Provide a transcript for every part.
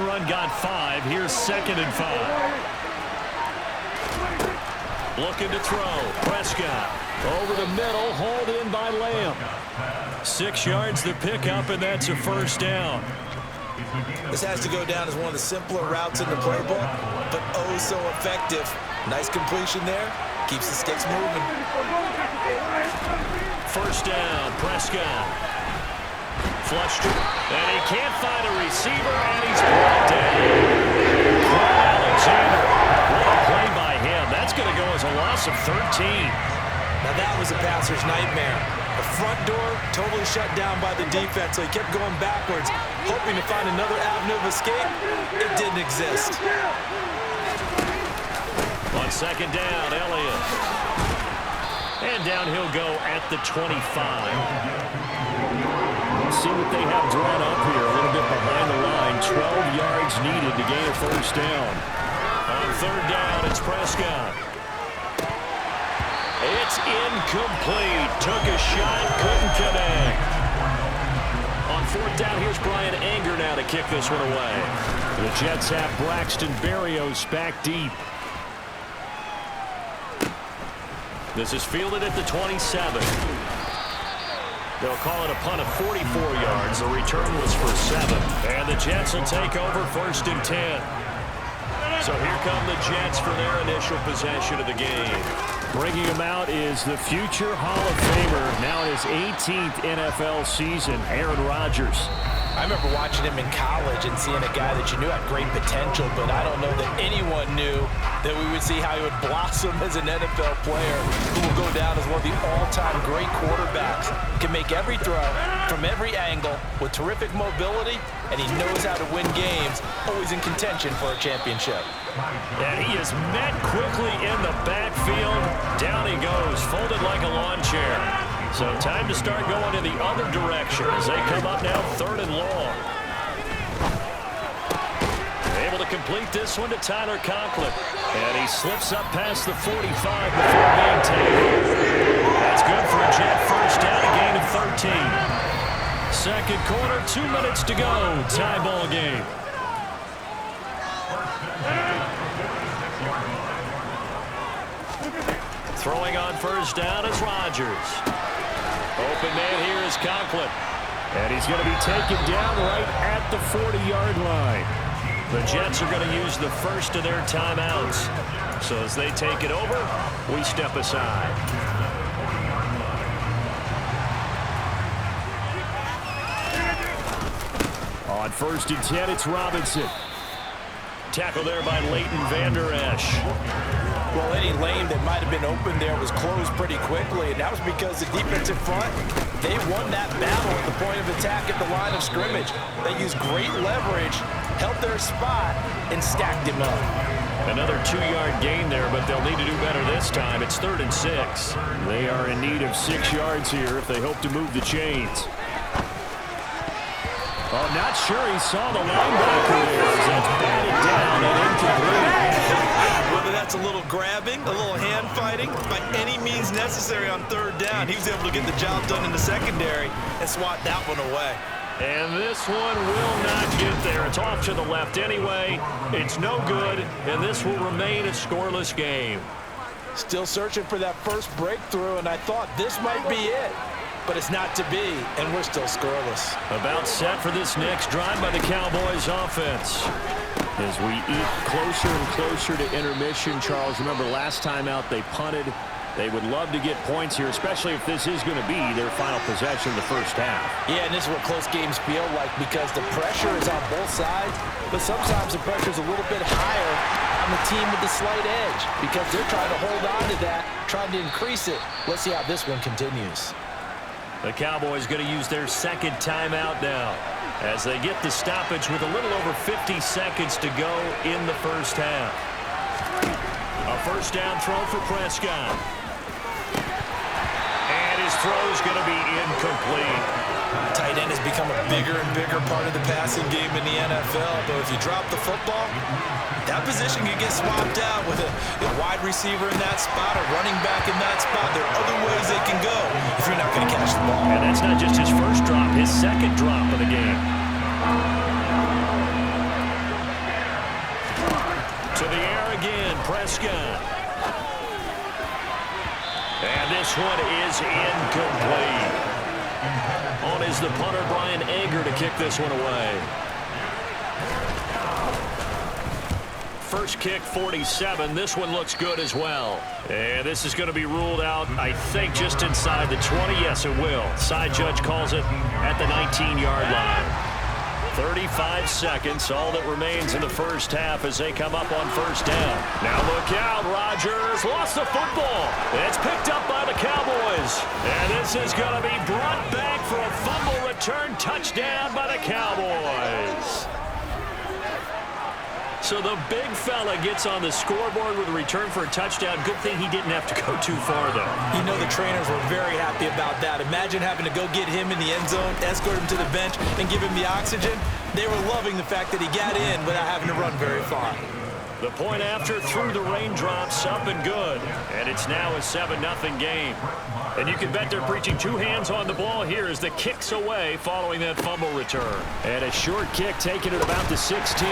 run got 5. Here's 2nd and 5. Looking to throw. Prescott over the middle, hauled in by Lamb. 6 yards the pickup, and that's a first down. This has to go down as one of the simpler routes in the playbook, but oh so effective. Nice completion there. Keeps the sticks moving. First down, Prescott. Flushed, and he can't find a receiver, and he's brought down. Alexander, what a play by him. That's going to go as a loss of 13. Now that was a passer's nightmare. The front door totally shut down by the defense, so he kept going backwards, hoping to find another avenue of escape. It didn't exist. On 2nd down, Elliott. And down he'll go at the 25. See what they have drawn up here. A little bit behind the line. 12 yards needed to gain a first down. On 3rd down, it's Prescott. It's incomplete. Took a shot, couldn't connect. On 4th down, here's Brian Anger now to kick this one away. The Jets have Braxton Berrios back deep. This is fielded at the 27. They'll call it a punt of 44 yards. The return was for 7. And the Jets will take over 1st and 10. So here come the Jets for their initial possession of the game. Bringing him out is the future Hall of Famer, now in his 18th NFL season, Aaron Rodgers. I remember watching him in college and seeing a guy that you knew had great potential, but I don't know that anyone knew that we would see how he would blossom as an NFL player who will go down as one of the all-time great quarterbacks. Can make every throw from every angle with terrific mobility, and he knows how to win games, always in contention for a championship. And he is met quickly in the backfield. Down he goes, folded like a lawn chair. So time to start going in the other direction as they come up now 3rd and long. Able to complete this one to Tyler Conklin. And he slips up past the 45 before being taken. That's good for a Jet first down, a gain of 13. 2nd quarter, 2 minutes to go. Tie ball game. Throwing on first down is Rodgers. Open man here is Conklin. And he's going to be taken down right at the 40-yard line. The Jets are going to use the first of their timeouts. So as they take it over, we step aside. On 1st and 10, it's Robinson. Tackle there by Leighton Vander Esch. Well, any lane that might have been open there was closed pretty quickly, and that was because the defensive front, they won that battle at the point of attack at the line of scrimmage. They used great leverage, held their spot, and stacked him up. Another 2-yard gain there, but they'll need to do better this time. It's 3rd and 6. They are in need of 6 yards here if they hope to move the chains. Oh, not sure he saw the linebacker there. That's batted down and incomplete. Whether that's a little grabbing, a little hand fighting, by any means necessary on 3rd down, he was able to get the job done in the secondary and swat that one away. And this one will not get there. It's off to the left anyway. It's no good, and this will remain a scoreless game. Still searching for that first breakthrough, and I thought this might be it. But it's not to be, and we're still scoreless. About set for this next drive by the Cowboys offense. As we eat closer and closer to intermission, Charles, remember last time out they punted. They would love to get points here, especially if this is going to be their final possession of the first half. Yeah, and this is what close games feel like because the pressure is on both sides, but sometimes the pressure is a little bit higher on the team with the slight edge because they're trying to hold on to that, trying to increase it. Let's see how this one continues. The Cowboys going to use their 2nd timeout now as they get the stoppage with a little over 50 seconds to go in the first half. A first down throw for Prescott. And his throw is going to be incomplete. Tight end has become a bigger and bigger part of the passing game in the NFL, but if you drop the football, that position can get swapped out with a wide receiver in that spot, a running back in that spot. There are other ways they can go if you're not going to catch the ball. And that's not just his first drop, his 2nd drop of the game. To the air again, Prescott. And this one is incomplete. On is the punter, Brian Anger, to kick this one away. First kick, 47. This one looks good as well. And this is going to be ruled out, I think, just inside the 20. Yes, it will. Side judge calls it at the 19-yard line. 35 seconds, all that remains in the first half as they come up on first down. Now look out, Rodgers lost the football. It's picked up by the Cowboys. And this is going to be brought back for a fumble return touchdown by the Cowboys. So the big fella gets on the scoreboard with a return for a touchdown. Good thing he didn't have to go too far, though. You know the trainers were very happy about that. Imagine having to go get him in the end zone, escort him to the bench, and give him the oxygen. They were loving the fact that he got in without having to run very far. The point after through the raindrops, up and good. And it's now a 7-0 game. And you can bet they're preaching two hands on the ball here as the kick's away following that fumble return. And a short kick taken at about the 16.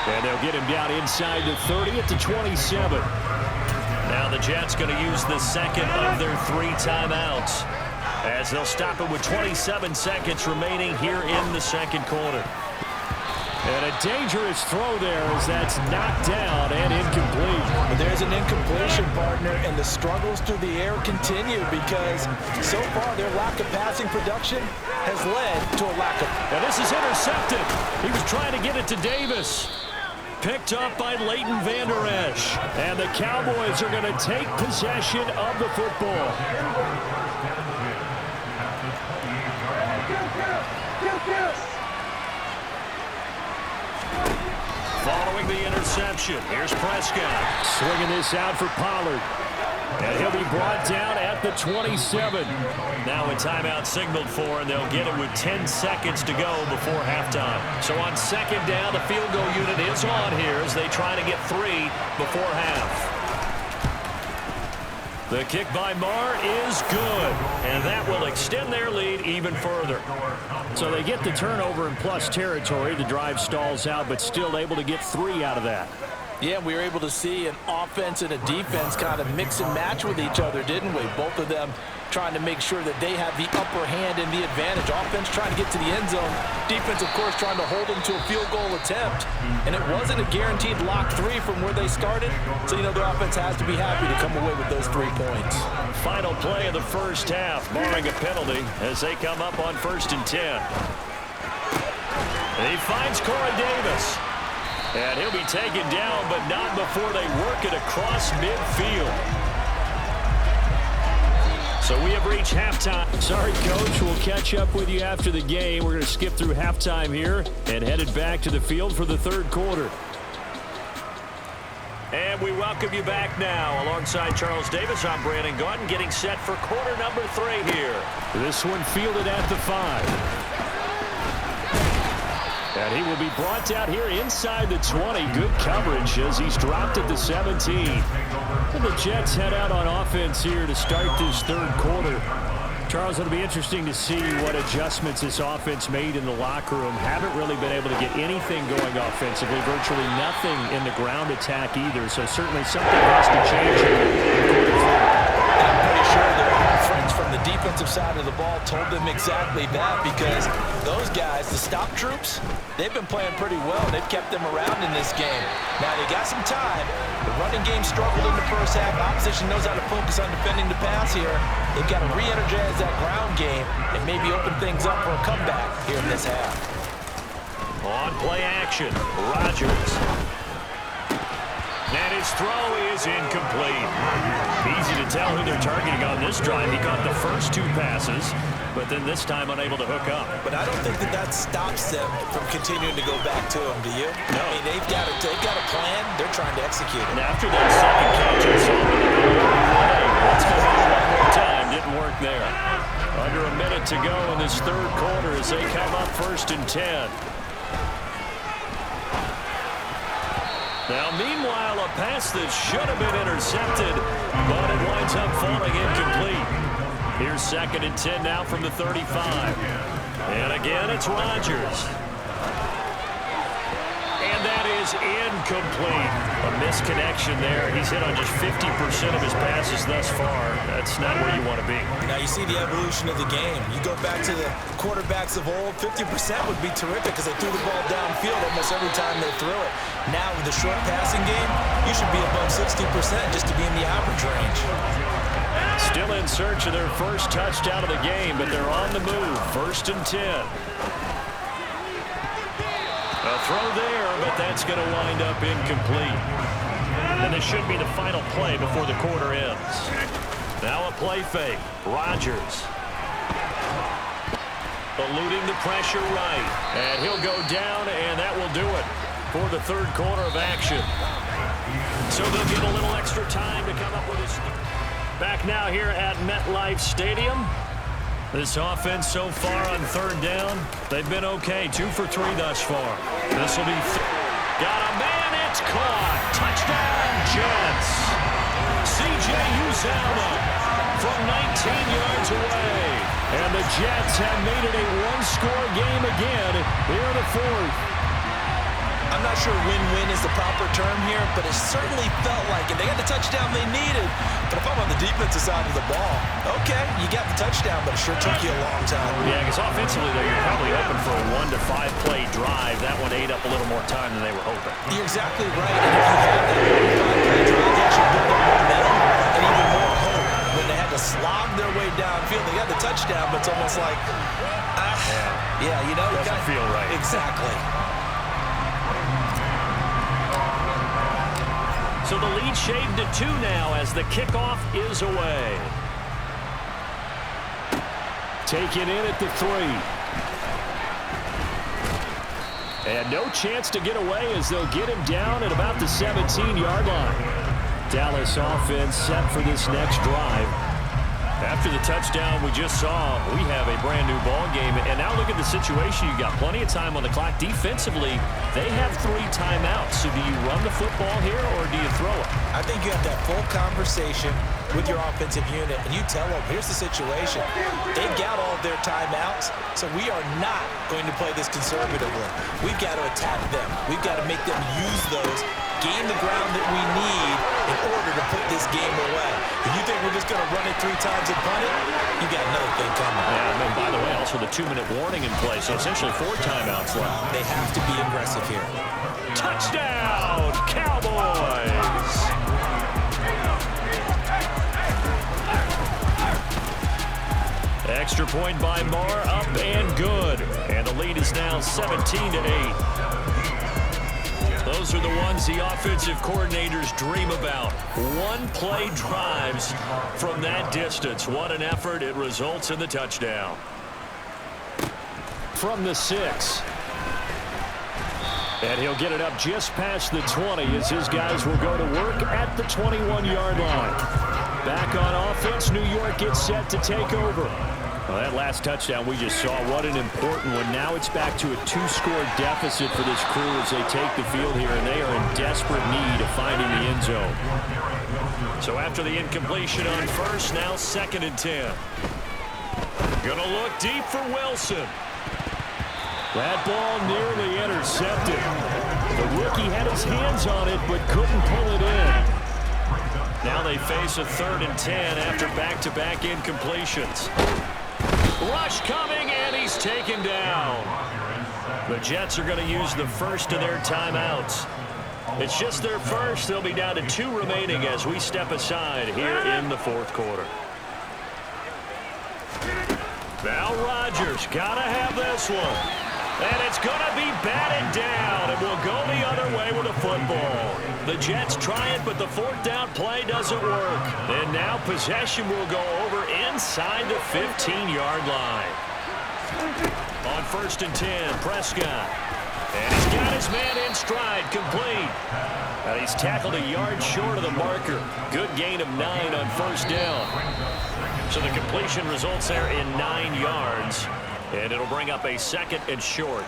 And they'll get him down inside the 30 at the 27. Now the Jets going to use the second of their 3 timeouts as they'll stop it with 27 seconds remaining here in the second quarter. And a dangerous throw there as that's knocked down and incomplete. But there's an incompletion, partner, and the struggles through the air continue because so far their lack of passing production has led to a lack of... And this is intercepted. He was trying to get it to Davis. Picked up by Leighton Vander Esch. And the Cowboys are going to take possession of the football. Following the interception, here's Prescott. Swinging this out for Pollard. And he'll be brought down at the 27. Now a timeout signaled for, and they'll get it with 10 seconds to go before halftime. So on second down, the field goal unit is on here as they try to get 3 before half. The kick by Marr is good, and that will extend their lead even further. So they get the turnover in plus territory. The drive stalls out, but still able to get 3 out of that. Yeah, we were able to see an offense and a defense kind of mix and match with each other, didn't we? Both of them trying to make sure that they have the upper hand and the advantage. Offense trying to get to the end zone. Defense, of course, trying to hold them to a field goal attempt. And it wasn't a guaranteed lock 3 from where they started. So, you know, their offense has to be happy to come away with those 3 points. Final play of the first half, barring a penalty, as they come up on 1st and 10. And he finds Corey Davis. And he'll be taken down, but not before they work it across midfield. So we have reached halftime. Sorry, Coach. We'll catch up with you after the game. We're going to skip through halftime here and headed back to the field for the third quarter. And we welcome you back now. Alongside Charles Davis, I'm Brandon Gaudin, getting set for quarter number 3 here. This one fielded at the 5. And he will be brought down here inside the 20. Good coverage as he's dropped at the 17. And the Jets head out on offense here to start this third quarter. Charles, it'll be interesting to see what adjustments this offense made in the locker room. Haven't really been able to get anything going offensively. Virtually nothing in the ground attack either. So certainly something has to change here. I'm pretty sure that friends from the defensive side of the ball told them exactly that because those guys, the stop troops, they've been playing pretty well. They've kept them around in this game. Now, they got some time. The running game struggled in the first half. Opposition knows how to focus on defending the pass here. They've got to re-energize that ground game and maybe open things up for a comeback here in this half. On play action, Rodgers. And his throw is incomplete. Easy to tell who they're targeting on this drive. He caught the first 2 passes, but then this time unable to hook up. But I don't think that stops them from continuing to go back to him, do you? No. I mean, they've got a plan. They're trying to execute it. And after that second catch, it's let's go one more time. Didn't work there. Under a minute to go in this third quarter as they come up 1st and 10. Now, meanwhile, a pass that should have been intercepted, but it winds up falling incomplete. Here's 2nd and 10 now from the 35. And again, it's Rodgers. And that is is incomplete. A misconnection there. He's hit on just 50% of his passes thus far. That's not where you want to be. Now you see the evolution of the game. You go back to the quarterbacks of old, 50% would be terrific because they threw the ball downfield almost every time they threw it. Now with the short passing game, you should be above 60% just to be in the average range. Still in search of their first touchdown of the game, but they're on the move. 1st and 10. A throw there, but that's going to wind up incomplete. And this should be the final play before the quarter ends. Now a play fake. Rodgers. Eluding the pressure right. And he'll go down, and that will do it for the third quarter of action. So they'll get a little extra time to come up with his... Back now here at MetLife Stadium. This offense so far on 3rd down, they've been okay. 2 for 3 thus far. This will be... Got a man, it's caught. Touchdown, Jets. C.J. Uzomah from 19 yards away. And the Jets have made it a one-score game again here in the 4th. I'm not sure win-win is the proper term here, but it certainly felt like it. They got the touchdown they needed. But if I'm on the defensive side of the ball, okay, you got the touchdown, but it sure took you a long time. Yeah, because offensively, though, you're probably hoping for a 1 to 5 play drive. That one ate up a little more time than they were hoping. You're exactly right. And if you have that 1 to 5 play drive, they actually build up momentum and even more hope. When they had to slog their way downfield, they got the touchdown, but it's almost like, yeah, you know. Doesn't feel right. Exactly. So the lead shaved to 2 now as the kickoff is away. Taken in at the 3. And no chance to get away as they'll get him down at about the 17-yard line. Dallas offense set for this next drive. After the touchdown we just saw, we have a brand-new ball game. And now look at the situation. You've got plenty of time on the clock. Defensively, they have 3 timeouts. So do you run the football here or do you throw it? I think you have that full conversation with your offensive unit, and you tell them, here's the situation. They've got all of their timeouts, so we are not going to play this conservatively. We've got to attack them. We've got to make them use those, gain the ground that we need in order to put this game away. If you think we're just going to run it 3 times and punt it, you got another thing coming. Yeah, and by the way, also the 2-minute warning in play, so essentially 4 timeouts left. They have to be aggressive here. Touchdown, Cowboys! Extra point by Marr, up and good. And the lead is now 17-8. Those are the ones the offensive coordinators dream about. 1-play drives from that distance. What an effort. It results in the touchdown. From the 6. And he'll get it up just past the 20 as his guys will go to work at the 21-yard line. Back on offense, New York gets set to take over. Well, that last touchdown we just saw, what an important one. Now it's back to a 2-score deficit for this crew as they take the field here, and they are in desperate need of finding the end zone. So after the incompletion on first, now 2nd and 10. Gonna look deep for Wilson. That ball nearly intercepted. The rookie had his hands on it, but couldn't pull it in. Now they face a 3rd and 10 after back-to-back incompletions. Rush coming, and he's taken down. The Jets are going to use the first of their timeouts. It's just their first. They'll be down to 2 remaining as we step aside here in the 4th quarter. Now Rodgers got to have this one. And it's going to be batted down, and we'll go the other way with a football. The Jets try it, but the 4th down play doesn't work. And now possession will go over inside the 15-yard line. On 1st and 10, Prescott. And he's got his man in stride, complete. And he's tackled a yard short of the marker. Good gain of 9 on 1st down. So the completion results there in 9 yards. And it'll bring up a 2nd and short.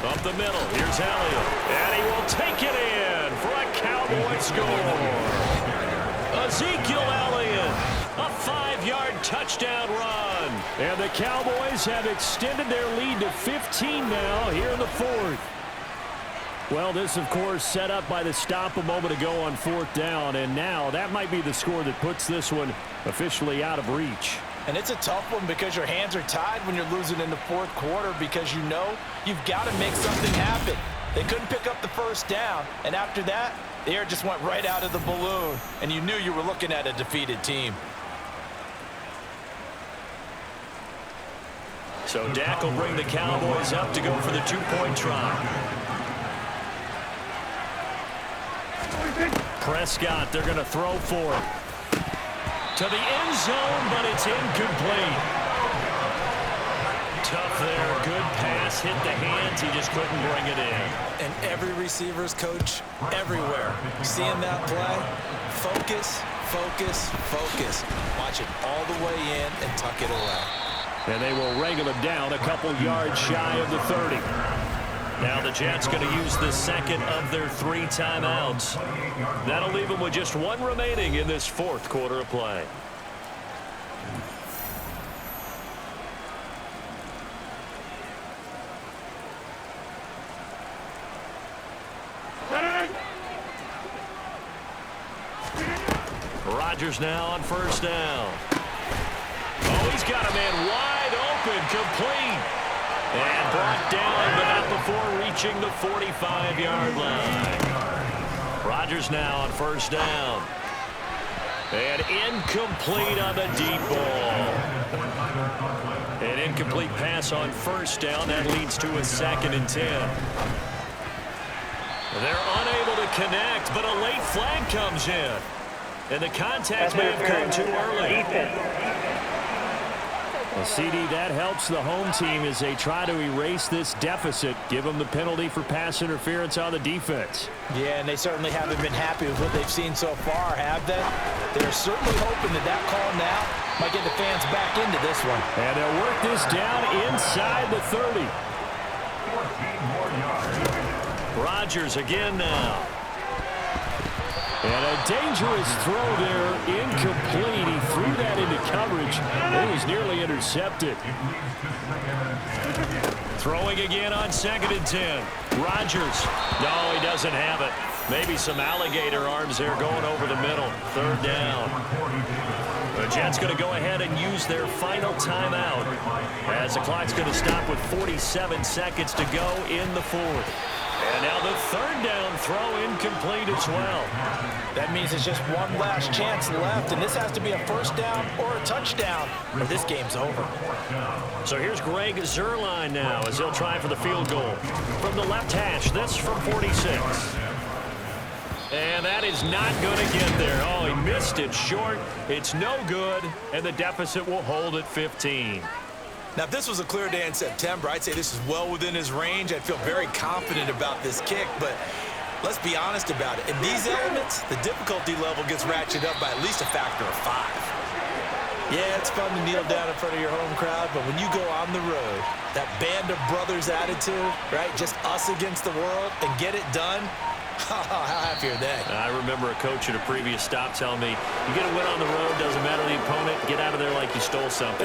Up the middle, here's Elliott. And he will take it in for a Cowboy score. Ezekiel Elliott, a 5-yard touchdown run. And the Cowboys have extended their lead to 15 now here in the fourth. Well, this, of course, set up by the stop a moment ago on fourth down, and now that might be the score that puts this one officially out of reach. And it's a tough one because your hands are tied when you're losing in the fourth quarter because you know you've got to make something happen. They couldn't pick up the first down, and after that, the air just went right out of the balloon, and you knew you were looking at a defeated team. So Dak will bring the Cowboys up to go for the two-point try. Prescott, they're going to throw for him. To the end zone, but it's incomplete. Tough there. Good pass. Hit the hands. He just couldn't bring it in. And every receiver's coach everywhere. Seeing that play, focus, focus, focus. Watch it all the way in and tuck it away. And they will wrangle him down a couple yards shy of the 30. Now the Jets going to use the second of their 3 timeouts. That'll leave them with just 1 remaining in this fourth quarter of play. Rodgers now on first down. Oh, he's got a man wide open, complete. And brought down, but not before reaching the 45-yard line. Rodgers now on first down. And incomplete on the deep ball. An incomplete pass on first down. That leads to a 2nd and 10. They're unable to connect, but a late flag comes in. And the contact may have come too early. Well, CD, that helps the home team as they try to erase this deficit, give them the penalty for pass interference on the defense. Yeah, and they certainly haven't been happy with what they've seen so far, have they? They're certainly hoping that that call now might get the fans back into this one. And they'll work this down inside the 30. Rodgers again now. And a dangerous throw there, incomplete. He threw that into coverage. It was nearly intercepted. Throwing again on 2nd and 10. Rodgers. No, he doesn't have it. Maybe some alligator arms there going over the middle. 3rd down. The Jets going to go ahead and use their final timeout as the clock's going to stop with 47 seconds to go in the fourth. And now the 3rd down throw incomplete as well. That means it's just one last chance left, and this has to be a first down or a touchdown, or this game's over. So here's Greg Zuerlein now as he'll try for the field goal. From the left hash, this from 46. And that is not going to get there. Oh, he missed it short. It's no good, and the deficit will hold at 15. Now, if this was a clear day in September, I'd say this is well within his range. I'd feel very confident about this kick, but let's be honest about it. In these elements, the difficulty level gets ratcheted up by at least a factor of 5. Yeah, it's fun to kneel down in front of your home crowd, but when you go on the road, that band of brothers attitude, right, just us against the world, and get it done, how happy are they? I remember a coach at a previous stop telling me, you get a win on the road, doesn't matter the opponent, get out of there like you stole something.